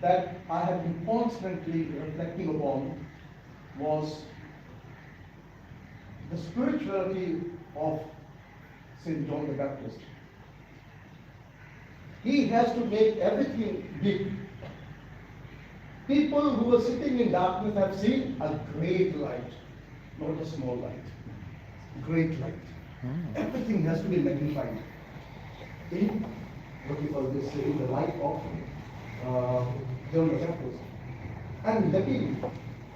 that I have been constantly reflecting upon was the spirituality of St. John the Baptist. He has to make everything big. People who are sitting in darkness have seen a great light, not a small light. Great light. Everything has to be magnified. In what we call this, in the light of John the Baptist. And luckily,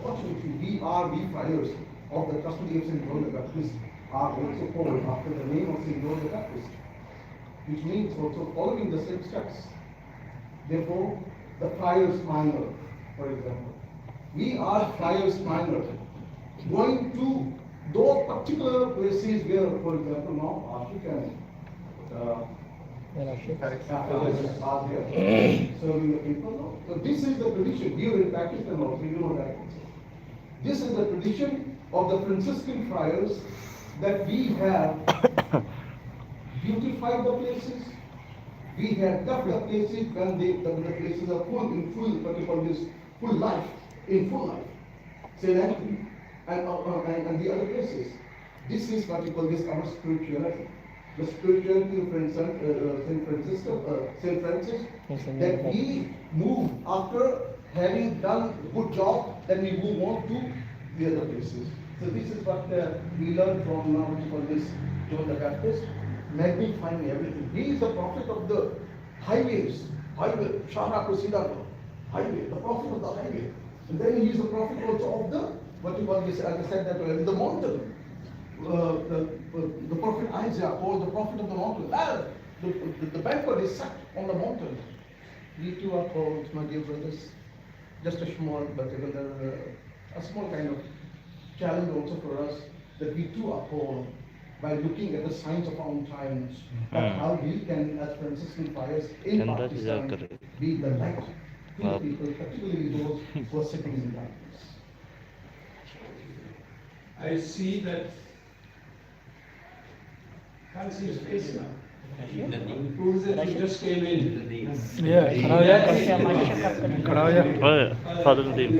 fortunately, we friars of the custody of St. John the Baptist are also called after the name of St. John the Baptist, which means also following the same steps. Therefore, the Friars Minor, for example. We are Friars Minor, going to those particular places where, for example, now African are there, serving the people. So this is the tradition. We are in Pakistan also, you know that. This is the tradition of the Franciscan friars, that we have beautified the places. We have kept the places when the places are what you call this, full life, in full life. St. Anthony and the other places. This is what you call this, our spirituality. The spirituality of St. Francis, that we move after having done a good job, then we move on to the other places. So this is what we learn from what you call this, John the Baptist, magnifying everything. He is the prophet of the highways, Shara Kusida highway, the prophet of the highway. And then he is the prophet also of the, what you call this, as I said that the mountain. The prophet Isaiah called the prophet of the mountain. The banquet is set on the mountain. We too are called, my dear brothers, just a small, but even a small kind of challenge also for us, that we too are called by looking at the signs of our times, that how we can, as Franciscan friars in Pakistan, be the light to the people, particularly those who are sitting in darkness. I see that. Can't see his face now. Proves that he just came in. Yeah, Father Nadeem.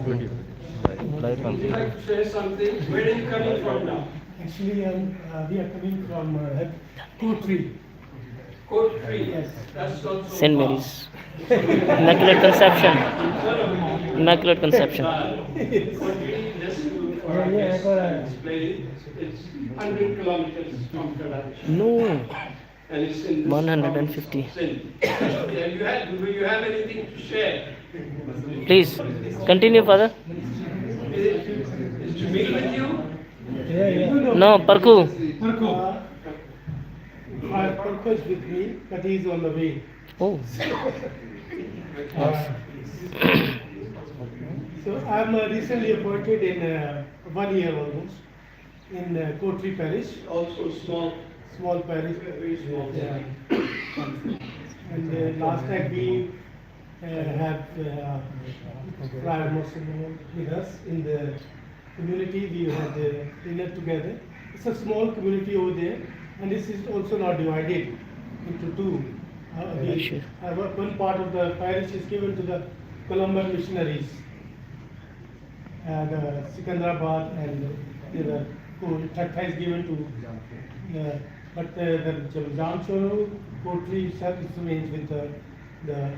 Would you like to say something? Where are you coming from now? Actually, we are coming from Kotri. Kotri. Yes. That's not so St. far. Mary's. Immaculate Conception. Immaculate Conception. Kotri, just to explain, it's 100 kilometers from Karachi. No, And it's in this 150. province of Sindh. Do you have anything to share? Please continue, Father. Is to meet with you? No, Parku. Parku is with me, but he is on the way. Oh, So I am recently appointed in 1 year almost in Kotri parish, Also small parish. very small. Yeah. And last time we have Friar Muslim with us in the community. We had dinner together. It's a small community over there, and this is also not divided into two. One part of the parish is given to the Columban missionaries, and Sikandrabad, and the other Thatta is given to. But the Jamshoro Kotri itself is remains with the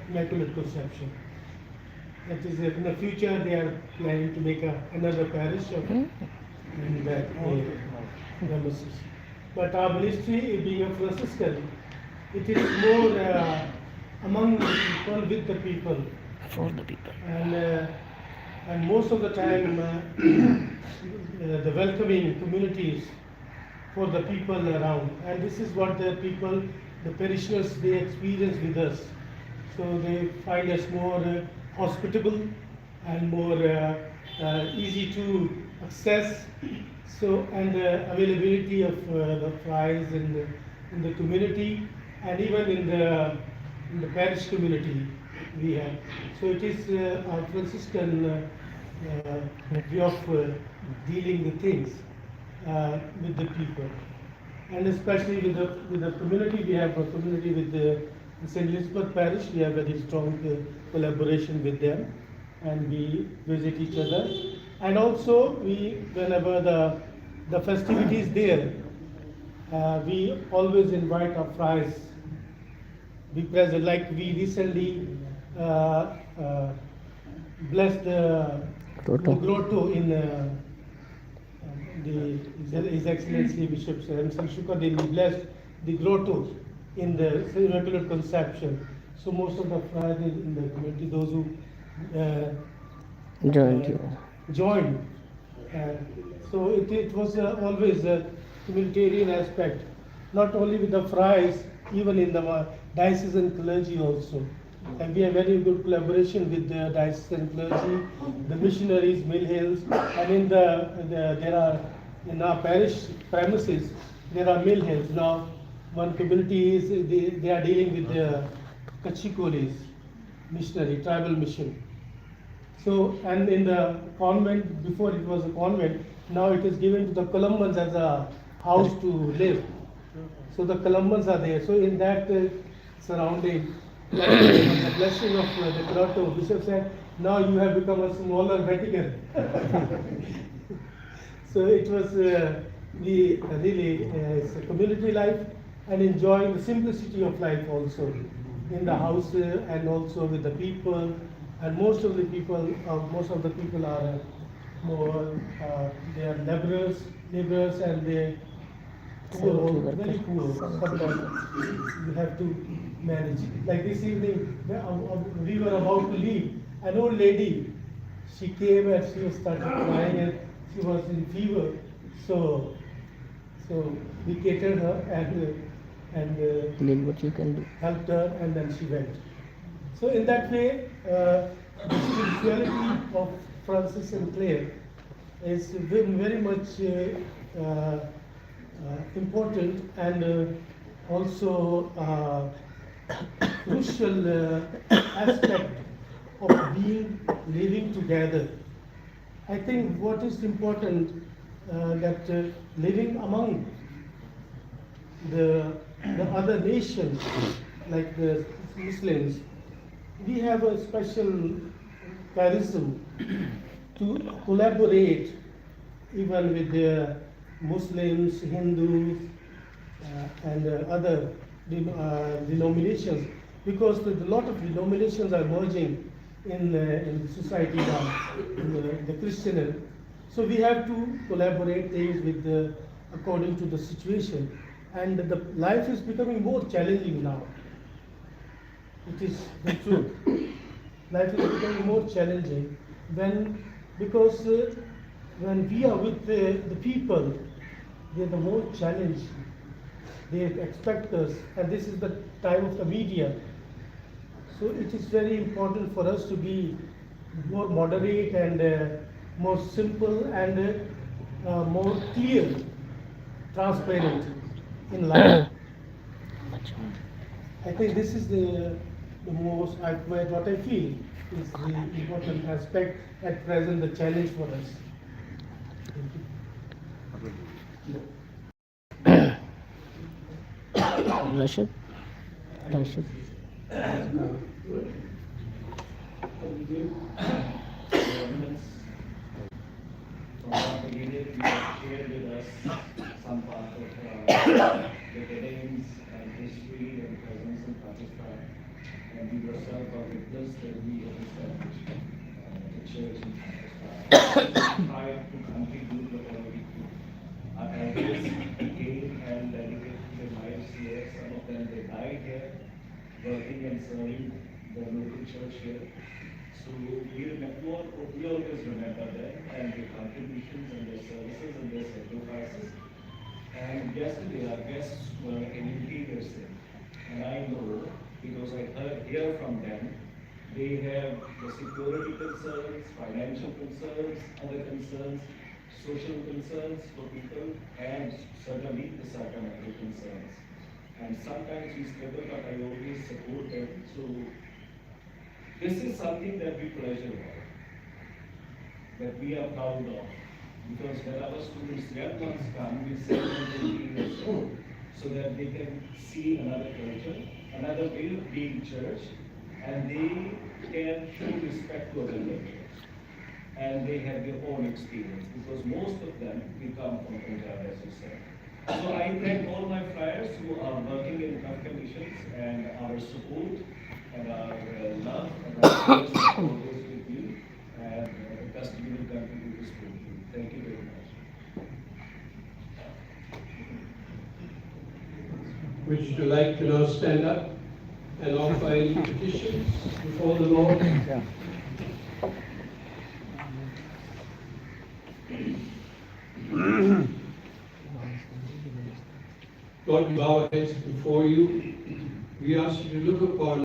Immaculate Conception. That is, in the future they are planning to make another parish of in that premises. But our ministry, being a Franciscan, it is more among the people, with the people. for the people. And most of the time, the welcoming communities for the people around. And this is what the people, the parishioners, they experience with us. So they find us more hospitable and more easy to access. So, and the availability of the friars in the community, and even in the parish community we have. So it is our Franciscan way of dealing with things with the people, and especially with the community. We have a community with the In St. Elizabeth Parish, we have very strong collaboration with them, and we visit each other. And also, whenever the festivities there, we always invite our friars be present. Like we recently blessed the grotto in His Excellency Bishop M.C. Shukadin. We blessed the grotto in the Immaculate Conception. So most of the friars in the community, those who joined. So it was always a humanitarian aspect, not only with the friars, even in the diocesan clergy also. And we have very good collaboration with the diocesan clergy, the missionaries, Mill Hills, and in our parish premises, there are Mill Hills. Now, one community is, they are dealing with the Kachikolis, missionary, tribal mission. So, and in the convent, before it was a convent, now it is given to the Columbans as a house to live. So the Columbans are there. So in that surrounding, the blessing of the grotto, Bishop said, now you have become a smaller Vatican. So it was really it's a community life and enjoying the simplicity of life also in the house and also with the people. And most of the people are more they are laborers and they poor, very poor. Sometimes you have to manage. Like this evening, we were about to leave. An old lady, she came and she started crying and she was in fever. So we catered her and Did what you can do. helped her, and then she went. So in that way, the spirituality of Francis and Clare is very much important and also crucial aspect of living together. I think what is important that living among the other nations, like the Muslims, we have a special charism to collaborate even with the Muslims, Hindus, and other denominations, because a lot of denominations are merging in society now, in the Christian. So we have to collaborate things with according to the situation, and the life is becoming more challenging now. It is the truth. Life is becoming more challenging because when we are with the people, they are the more challenged. They expect us, and this is the time of the media. So it is very important for us to be more moderate and more simple and more clear, transparent in life. I think this is the most, what I feel is the important aspect at present, the challenge for us. Rashid? Rashid? From the beginning, you have shared with us some part of the beginnings and history and presence in Pakistan. And you yourself are witness that we have established the church in Pakistan. Prior to contribute the quality. Our elders came and dedicated their lives here. Some of them they died here, working and serving the local church here. So we always remember them and their contributions and their services and their sacrifices. And yesterday our guests were in interior sin. And I know, because I hear from them, they have the security concerns, financial concerns, other concerns, social concerns for people, and certainly the sacramental concerns. And sometimes we struggle, but I always support them. So this is something that we pleasure of, that we are proud of. Because when our students, young ones come, we send them to years old, so that they can see another culture another way of being church, and they can show respect to other church. And they have their own experience, because most of them we come from Punjab, as you said. So I thank all my friars who are working in tough conditions, and our support and our love and our prayers are always with you, and the custody will continue to support you. Thank you very much. Would you like to now stand up and offer any petitions before the Lord? Lord, we bow our heads before you. We ask you to look upon